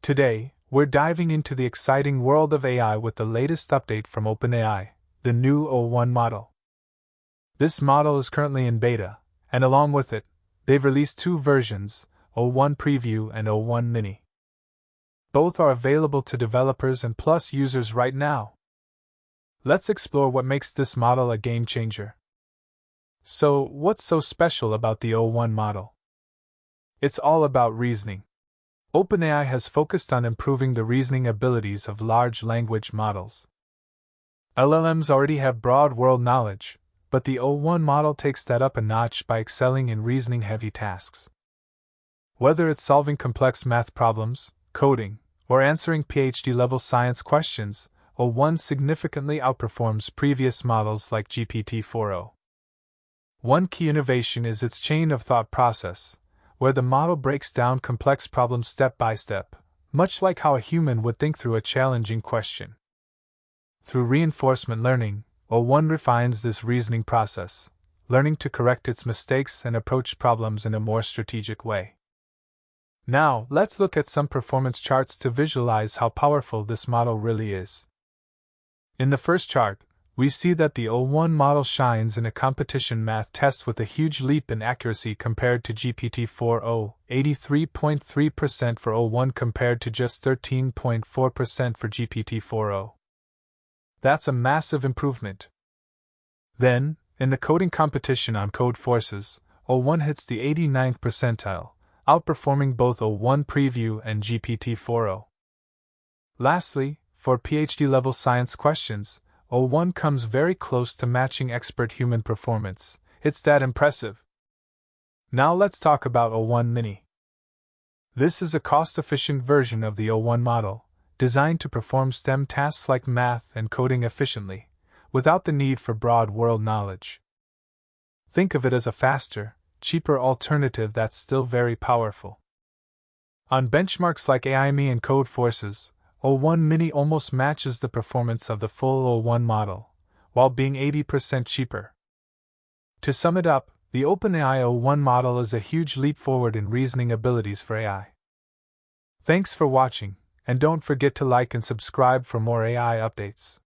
Today, we're diving into the exciting world of AI with the latest update from OpenAI, the new o1 model. This model is currently in beta, and along with it, they've released two versions, o1 Preview and o1 Mini. Both are available to developers and Plus users right now. Let's explore what makes this model a game changer. So, what's so special about the o1 model? It's all about reasoning. OpenAI has focused on improving the reasoning abilities of large language models. LLMs already have broad world knowledge, but the o1 model takes that up a notch by excelling in reasoning-heavy tasks. Whether it's solving complex math problems, coding, or answering PhD-level science questions, o1 significantly outperforms previous models like GPT-4o. One key innovation is its chain of thought process, where the model breaks down complex problems step by step, much like how a human would think through a challenging question. Through reinforcement learning, o1 refines this reasoning process, learning to correct its mistakes and approach problems in a more strategic way. Now, let's look at some performance charts to visualize how powerful this model really is. In the first chart, we see that the o1 model shines in a competition math test with a huge leap in accuracy compared to GPT-4o, 83.3% for o1 compared to just 13.4% for GPT-4o. That's a massive improvement. Then, in the coding competition on code forces, o1 hits the 89th percentile, outperforming both o1 Preview and GPT-4o. Lastly, for PhD-level science questions, o1 comes very close to matching expert human performance. It's that impressive. Now let's talk about o1 Mini. This is a cost-efficient version of the o1 model, designed to perform STEM tasks like math and coding efficiently, without the need for broad world knowledge. Think of it as a faster, cheaper alternative that's still very powerful. On benchmarks like AIME and Code Forces, o1 Mini almost matches the performance of the full o1 model, while being 80% cheaper. To sum it up, the OpenAI o1 model is a huge leap forward in reasoning abilities for AI. Thanks for watching, and don't forget to like and subscribe for more AI updates.